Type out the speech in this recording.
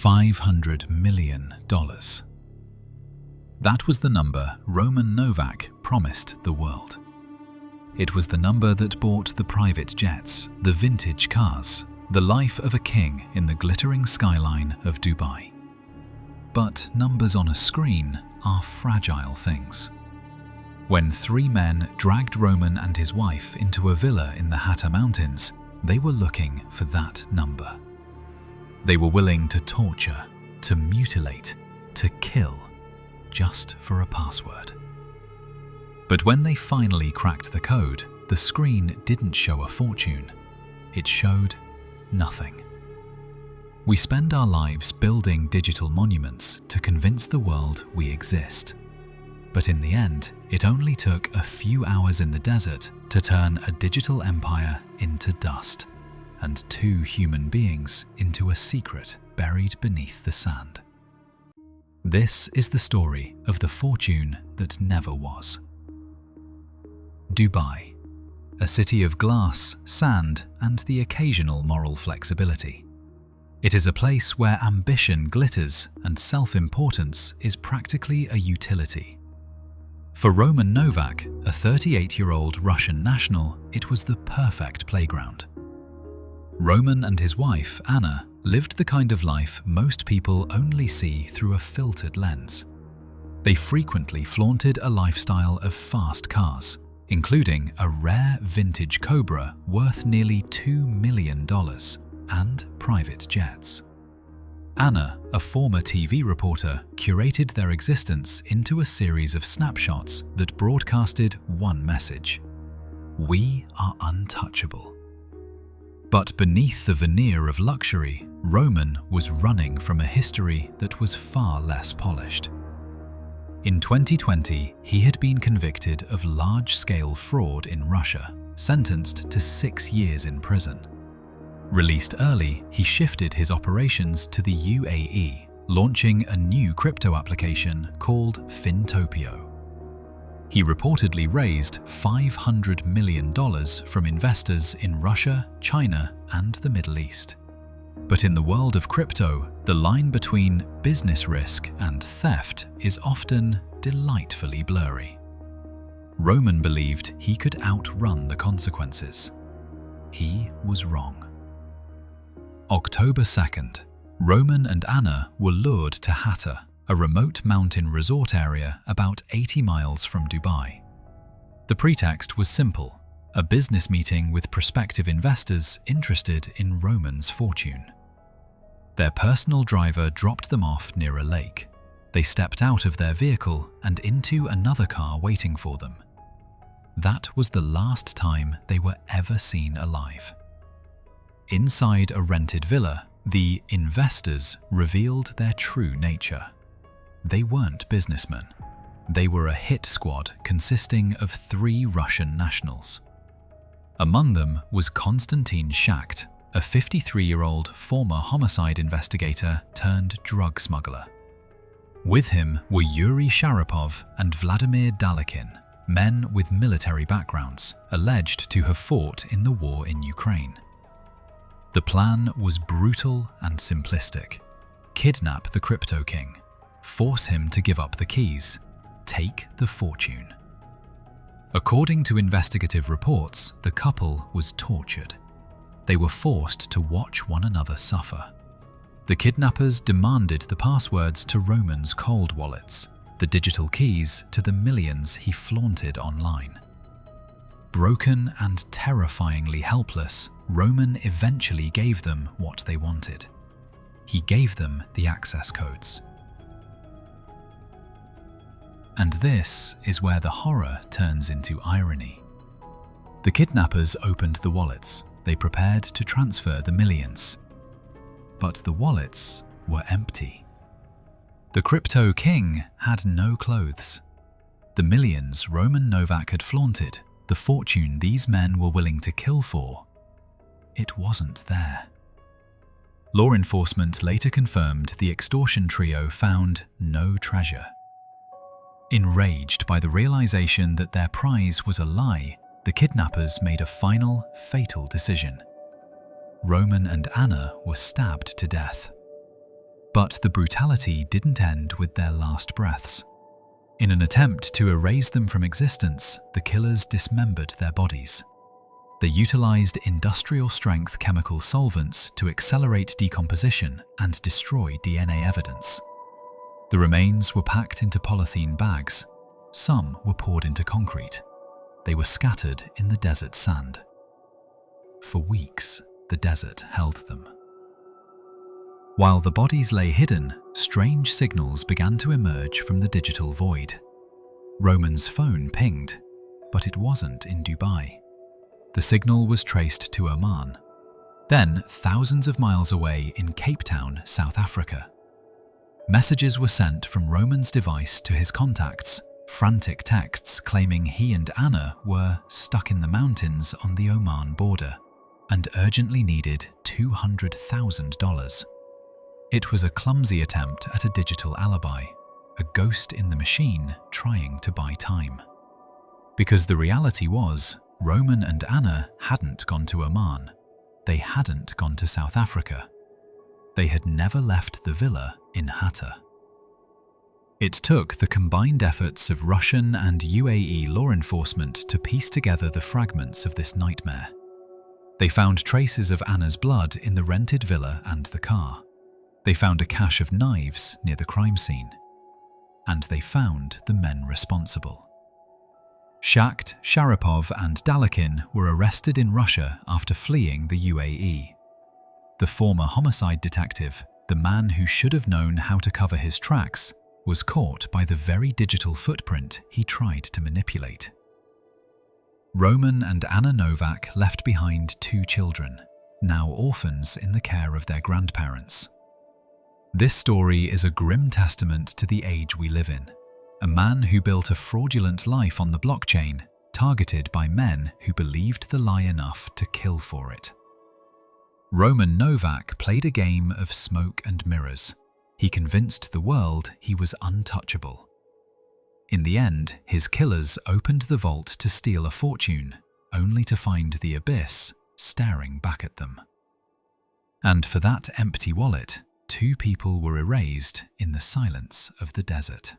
$500 million. That was the number Roman Novak promised the world. It was the number that bought the private jets, the vintage cars, the life of a king in the glittering skyline of Dubai. But numbers on a screen are fragile things. When three men dragged Roman and his wife into a villa in the Hatta mountains, they were looking for that number. They were willing to torture, to mutilate, to kill, just for a password. But when they finally cracked the code, the screen didn't show a fortune. It showed nothing. We spend our lives building digital monuments to convince the world we exist. But in the end, it only took a few hours in the desert to turn a digital empire into dust, and two human beings into a secret buried beneath the sand. This is the story of the fortune that never was. Dubai, a city of glass, sand, and the occasional moral flexibility. It is a place where ambition glitters and self-importance is practically a utility. For Roman Novak, a 38-year-old Russian national, it was the perfect playground. Roman and his wife, Anna, lived the kind of life most people only see through a filtered lens. They frequently flaunted a lifestyle of fast cars, including a rare vintage Cobra worth nearly $2 million, and private jets. Anna, a former TV reporter, curated their existence into a series of snapshots that broadcasted one message: "We are untouchable." But beneath the veneer of luxury, Roman was running from a history that was far less polished. In 2020, he had been convicted of large-scale fraud in Russia, sentenced to 6 years in prison. Released early, he shifted his operations to the UAE, launching a new crypto application called Fintopio. He reportedly raised $500 million from investors in Russia, China, and the Middle East. But in the world of crypto, the line between business risk and theft is often delightfully blurry. Roman believed he could outrun the consequences. He was wrong. October 2nd, Roman and Anna were lured to Hatta, a remote mountain resort area about 80 miles from Dubai. The pretext was simple: a business meeting with prospective investors interested in Roman's fortune. Their personal driver dropped them off near a lake. They stepped out of their vehicle and into another car waiting for them. That was the last time they were ever seen alive. Inside a rented villa, the investors revealed their true nature. They weren't businessmen. They were a hit squad consisting of 3 Russian nationals. Among them was Konstantin Shakt, a 53-year-old former homicide investigator turned drug smuggler. With him were Yuri Sharapov and Vladimir Dalikin, men with military backgrounds, alleged to have fought in the war in Ukraine. The plan was brutal and simplistic. Kidnap the crypto king, force him to give up the keys, take the fortune. According to investigative reports, the couple was tortured. They were forced to watch one another suffer. The kidnappers demanded the passwords to Roman's cold wallets, the digital keys to the millions he flaunted online. Broken and terrifyingly helpless, Roman eventually gave them what they wanted. He gave them the access codes. And this is where the horror turns into irony. The kidnappers opened the wallets. They prepared to transfer the millions. But the wallets were empty. The crypto king had no clothes. The millions Roman Novak had flaunted, the fortune these men were willing to kill for, it wasn't there. Law enforcement later confirmed the extortion trio found no treasure. Enraged by the realization that their prize was a lie, the kidnappers made a final, fatal decision. Roman and Anna were stabbed to death. But the brutality didn't end with their last breaths. In an attempt to erase them from existence, the killers dismembered their bodies. They utilized industrial-strength chemical solvents to accelerate decomposition and destroy DNA evidence. The remains were packed into polythene bags. Some were poured into concrete. They were scattered in the desert sand. For weeks, the desert held them. While the bodies lay hidden, strange signals began to emerge from the digital void. Roman's phone pinged, but it wasn't in Dubai. The signal was traced to Oman. Then, thousands of miles away in Cape Town, South Africa. Messages were sent from Roman's device to his contacts, frantic texts claiming he and Anna were stuck in the mountains on the Oman border and urgently needed $200,000. It was a clumsy attempt at a digital alibi, a ghost in the machine trying to buy time. Because the reality was, Roman and Anna hadn't gone to Oman. They hadn't gone to South Africa. They had never left the villa in Hatta. It took the combined efforts of Russian and UAE law enforcement to piece together the fragments of this nightmare. They found traces of Anna's blood in the rented villa and the car. They found a cache of knives near the crime scene. And they found the men responsible. Shakht, Sharapov and Dalakin were arrested in Russia after fleeing the UAE. The former homicide detective, the man who should have known how to cover his tracks, was caught by the very digital footprint he tried to manipulate. Roman and Anna Novak left behind 2 children, now orphans in the care of their grandparents. This story is a grim testament to the age we live in. A man who built a fraudulent life on the blockchain, targeted by men who believed the lie enough to kill for it. Roman Novak played a game of smoke and mirrors. He convinced the world he was untouchable. In the end, his killers opened the vault to steal a fortune, only to find the abyss staring back at them. And for that empty wallet, 2 people were erased in the silence of the desert.